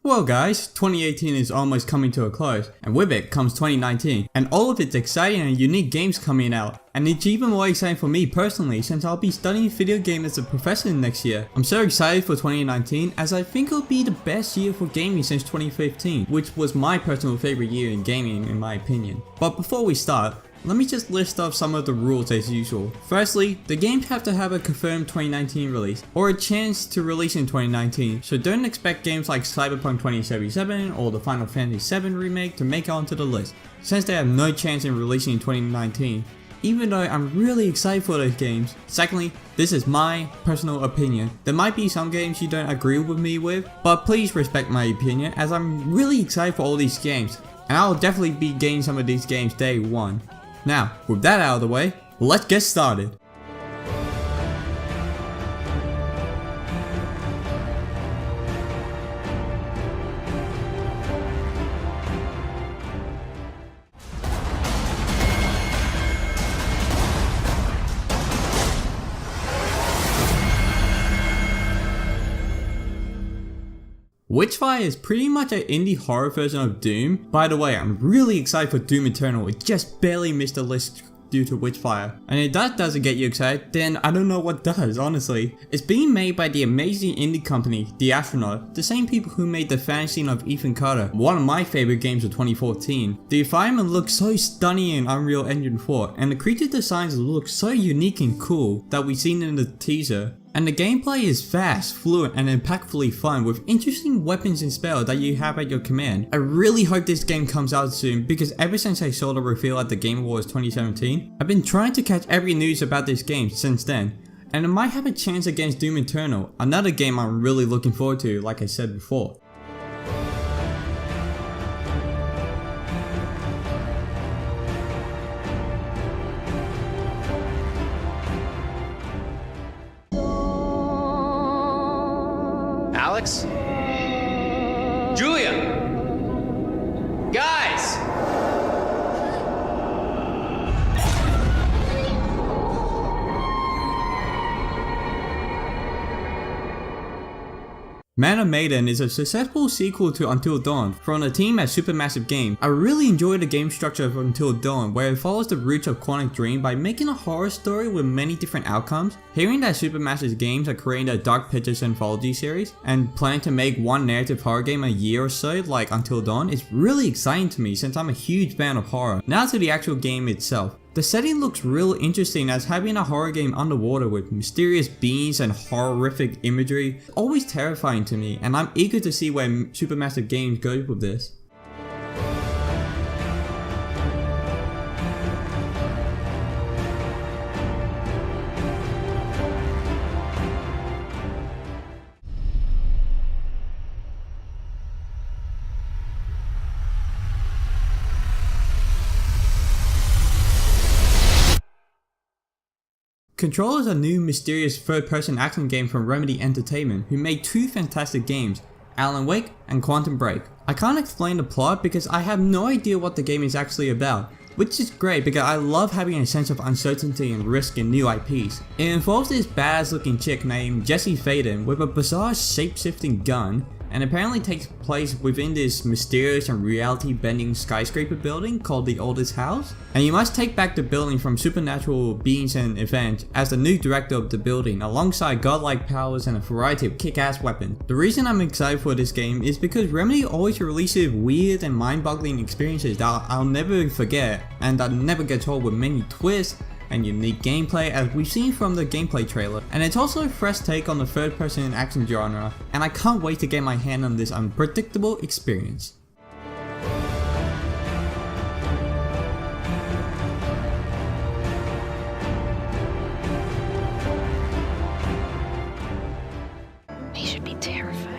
Well guys, 2018 is almost coming to a close, and with it comes 2019, and all of its exciting and unique games coming out. And it's even more exciting for me personally since I'll be studying video game as a profession next year. I'm so excited for 2019 as I think it'll be the best year for gaming since 2015, which was my personal favorite year in gaming in my opinion. But before we start, let me just list off some of the rules as usual. Firstly, the games have to have a confirmed 2019 release, or a chance to release in 2019, so don't expect games like Cyberpunk 2077 or the Final Fantasy VII Remake to make it onto the list, since they have no chance in releasing in 2019, even though I'm really excited for those games. Secondly, this is my personal opinion. There might be some games you don't agree with me with, but please respect my opinion as I'm really excited for all these games, and I'll definitely be getting some of these games day one. Now, with that out of the way, let's get started. Witchfire is pretty much an indie horror version of Doom. By the way, I'm really excited for Doom Eternal. It just barely missed the list due to Witchfire. And if that doesn't get you excited, then I don't know what does, honestly. It's being made by the amazing indie company, The Astronaut, the same people who made the fantasy of Ethan Carter, one of my favorite games of 2014. The environment looks so stunning in Unreal Engine 4, and the creature designs look so unique and cool that we've seen in the teaser. And the gameplay is fast, fluent, and impactfully fun with interesting weapons and spells that you have at your command. I really hope this game comes out soon because ever since I saw the reveal at the Game Awards 2017, I've been trying to catch every news about this game since then. And it might have a chance against Doom Eternal, another game I'm really looking forward to like I said before. Alex? Julia! Guys! Maiden is a successful sequel to Until Dawn from the team at Supermassive Games. I really enjoy the game structure of Until Dawn, where it follows the roots of Quantic Dream by making a horror story with many different outcomes. Hearing that Supermassive Games are creating a Dark Pictures anthology series and planning to make one narrative horror game a year or so like Until Dawn is really exciting to me since I'm a huge fan of horror. Now to the actual game itself. The setting looks real interesting as having a horror game underwater with mysterious beings and horrific imagery is always terrifying to me, and I'm eager to see where Supermassive Games goes with this. Control is a new mysterious third-person action game from Remedy Entertainment, who made two fantastic games, Alan Wake and Quantum Break. I can't explain the plot because I have no idea what the game is actually about, which is great because I love having a sense of uncertainty and risk in new IPs. It involves this badass looking chick named Jessie Faden with a bizarre shape-shifting gun, and apparently takes place within this mysterious and reality-bending skyscraper building called the Oldest House. And you must take back the building from supernatural beings and events as the new director of the building, alongside godlike powers and a variety of kick-ass weapons. The reason I'm excited for this game is because Remedy always releases weird and mind-boggling experiences that I'll never forget, and that never get old with many twists and unique gameplay as we've seen from the gameplay trailer. And it's also a fresh take on the third person action genre, and I can't wait to get my hand on this unpredictable experience. He should be terrified.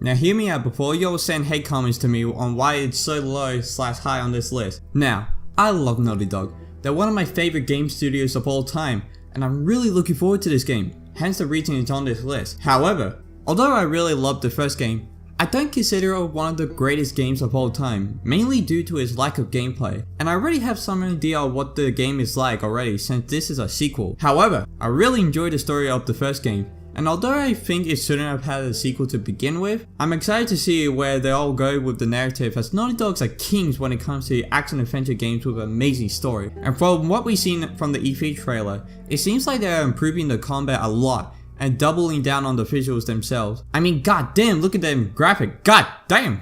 Now hear me out before y'all send hate comments to me on why it's so low / high on this list. Now, I love Naughty Dog. They're one of my favorite game studios of all time, and I'm really looking forward to this game, hence the reason it's on this list. However, although I really loved the first game, I don't consider it one of the greatest games of all time, mainly due to its lack of gameplay, and I already have some idea of what the game is like already since this is a sequel. However, I really enjoyed the story of the first game, and although I think it shouldn't have had a sequel to begin with, I'm excited to see where they all go with the narrative, as Naughty Dogs are kings when it comes to action-adventure games with an amazing story. And from what we've seen from the E3 trailer, it seems like they are improving the combat a lot and doubling down on the visuals themselves. I mean, goddamn, look at them graphic, goddamn!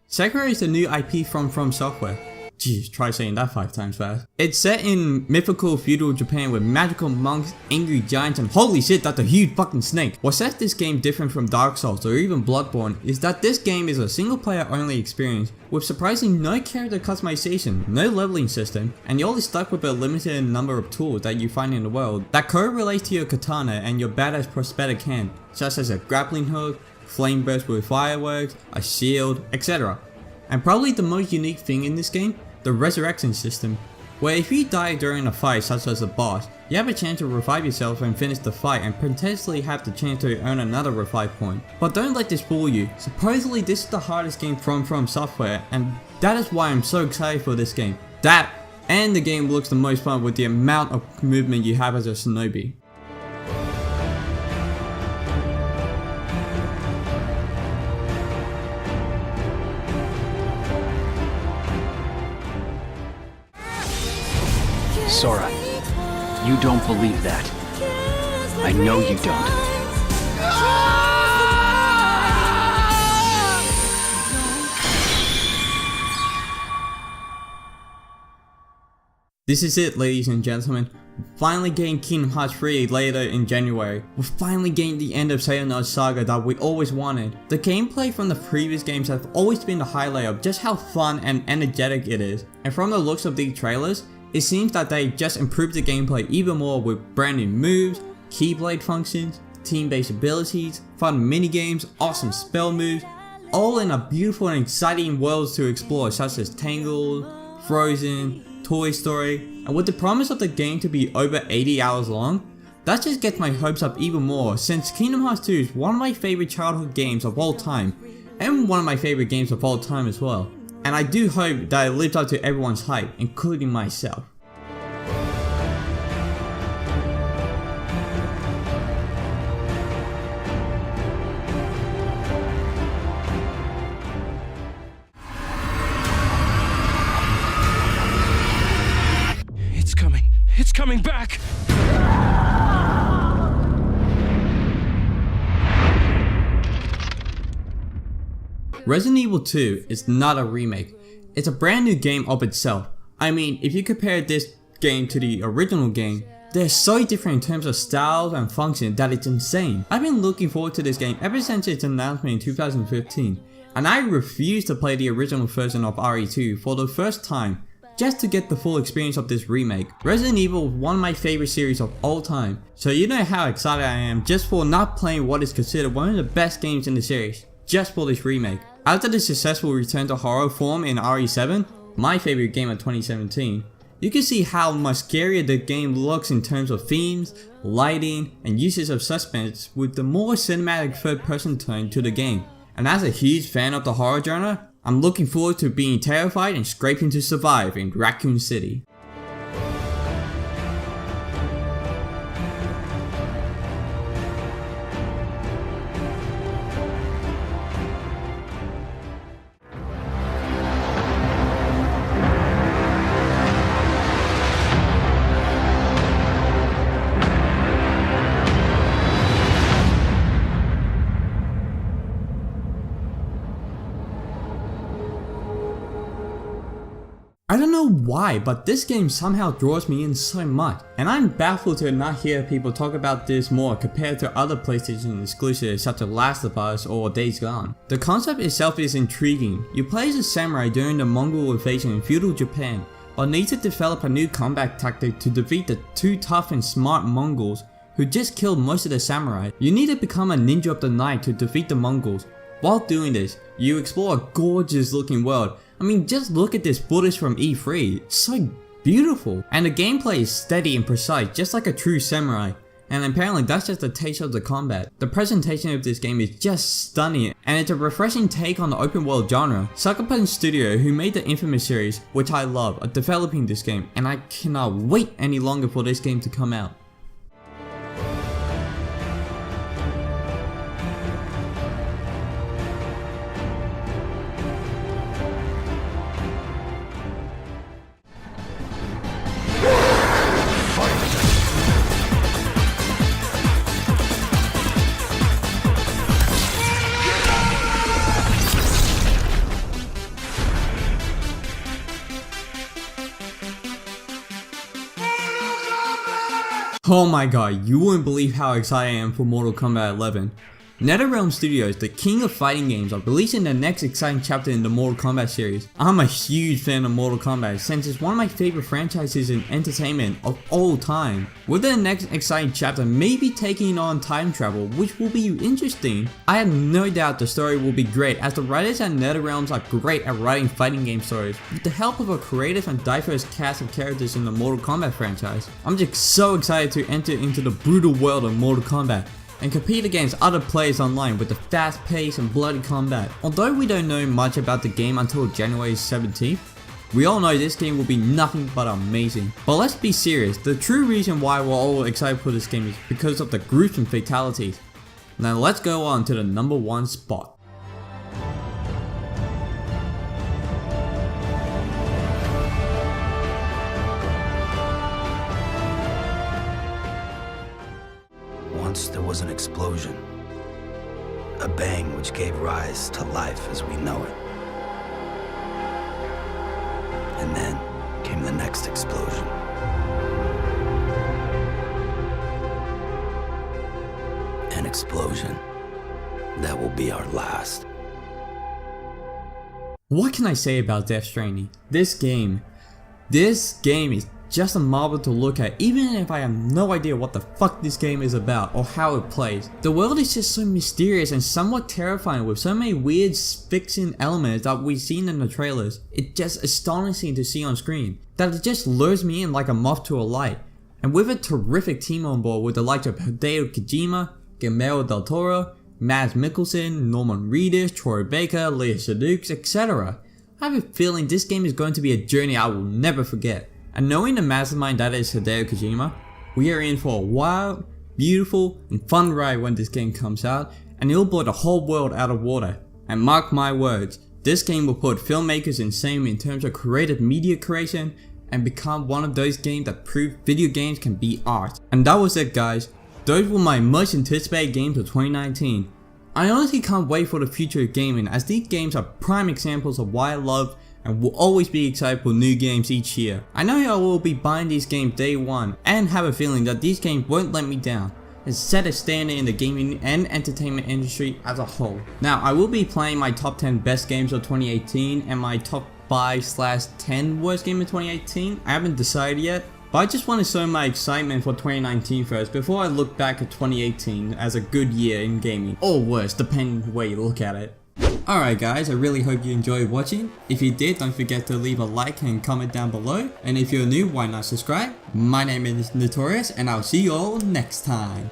Sekiro is the new IP from Software. Jeez, try saying that 5 times fast. It's set in mythical feudal Japan with magical monks, angry giants, and holy shit, that's a huge fucking snake. What sets this game different from Dark Souls or even Bloodborne is that this game is a single player only experience with surprisingly no character customization, no leveling system, and you're only stuck with a limited number of tools that you find in the world that correlate to your katana and your badass prosthetic hand, such as a grappling hook, flame burst with fireworks, a shield, etc. And probably the most unique thing in this game, the resurrection system, where if you die during a fight such as a boss, you have a chance to revive yourself and finish the fight and potentially have the chance to earn another revive point. But don't let this fool you, supposedly this is the hardest game from Software, and that is why I'm so excited for this game. That, and the game looks the most fun with the amount of movement you have as a shinobi. Sora, you don't believe that. I know you don't. This is it, ladies and gentlemen. We're finally getting Kingdom Hearts 3 later in January. We're finally getting the end of Sayonara's saga that we always wanted. The gameplay from the previous games have always been the highlight of just how fun and energetic it is. And from the looks of these trailers, it seems that they just improved the gameplay even more with brand new moves, keyblade functions, team-based abilities, fun minigames, awesome spell moves, all in a beautiful and exciting worlds to explore such as Tangled, Frozen, Toy Story, and with the promise of the game to be over 80 hours long, that just gets my hopes up even more since Kingdom Hearts 2 is one of my favorite childhood games of all time, and one of my favorite games of all time as well. And I do hope that it lives up to everyone's hype, including myself. It's coming back! Resident Evil 2 is not a remake, it's a brand new game of itself. I mean, if you compare this game to the original game, they're so different in terms of styles and function that it's insane. I've been looking forward to this game ever since its announcement in 2015, and I refuse to play the original version of RE2 for the first time, just to get the full experience of this remake. Resident Evil is one of my favorite series of all time, so you know how excited I am just for not playing what is considered one of the best games in the series, just for this remake. After the successful return to horror form in RE7, my favorite game of 2017, you can see how much scarier the game looks in terms of themes, lighting, and uses of suspense with the more cinematic third-person tone to the game. And as a huge fan of the horror genre, I'm looking forward to being terrified and scraping to survive in Raccoon City. I don't know why, but this game somehow draws me in so much, and I'm baffled to not hear people talk about this more compared to other PlayStation exclusives such as Last of Us or Days Gone. The concept itself is intriguing. You play as a samurai during the Mongol invasion in feudal Japan, but need to develop a new combat tactic to defeat the too tough and smart Mongols who just killed most of the samurai. You need to become a ninja of the night to defeat the Mongols. While doing this, you explore a gorgeous looking world. I mean, just look at this footage from E3, it's so beautiful. And the gameplay is steady and precise, just like a true samurai. And apparently that's just a taste of the combat. The presentation of this game is just stunning, and it's a refreshing take on the open world genre. Sucker Punch Studio, who made the Infamous series, which I love, are developing this game, and I cannot wait any longer for this game to come out. Oh my god, you wouldn't believe how excited I am for Mortal Kombat 11. NetherRealm Studios, the king of fighting games, are releasing the next exciting chapter in the Mortal Kombat series. I'm a huge fan of Mortal Kombat since it's one of my favorite franchises in entertainment of all time. With the next exciting chapter maybe taking on time travel, which will be interesting, I have no doubt the story will be great as the writers at NetherRealms are great at writing fighting game stories. With the help of a creative and diverse cast of characters in the Mortal Kombat franchise, I'm just so excited to enter into the brutal world of Mortal Kombat and compete against other players online with the fast pace and bloody combat. Although we don't know much about the game until January 17th, we all know this game will be nothing but amazing. But let's be serious, the true reason why we're all excited for this game is because of the gruesome fatalities. Now let's go on to the number 1 spot. Once there was an explosion, a bang which gave rise to life as we know it. And then came the next explosion. An explosion that will be our last. What can I say about Death Stranding? This game is just a marvel to look at, even if I have no idea what the fuck this game is about or how it plays. The world is just so mysterious and somewhat terrifying with so many weird fixing elements that we've seen in the trailers. It's just astonishing to see on screen, that it just lures me in like a moth to a light. And with a terrific team on board with the likes of Hideo Kojima, Guillermo del Toro, Mads Mikkelsen, Norman Reedus, Troy Baker, Leah Sedux, etc. I have a feeling this game is going to be a journey I will never forget. And knowing the mastermind that is Hideo Kojima, we are in for a wild, beautiful, and fun ride when this game comes out, and it'll blow the whole world out of water. And mark my words, this game will put filmmakers insane in terms of creative media creation and become one of those games that prove video games can be art. And that was it, guys. Those were my most anticipated games of 2019. I honestly can't wait for the future of gaming, as these games are prime examples of why I love and will always be excited for new games each year. I know I will be buying these games day one and have a feeling that these games won't let me down and set a standard in the gaming and entertainment industry as a whole. Now I will be playing my top 10 best games of 2018 and my top 5/10 worst game of 2018. I haven't decided yet, but I just want to show my excitement for 2019 first before I look back at 2018 as a good year in gaming, or worse depending on the way you look at it. Alright guys, I really hope you enjoyed watching. If you did, don't forget to leave a like and comment down below. And if you're new, why not subscribe? My name is Notorious and I'll see you all next time.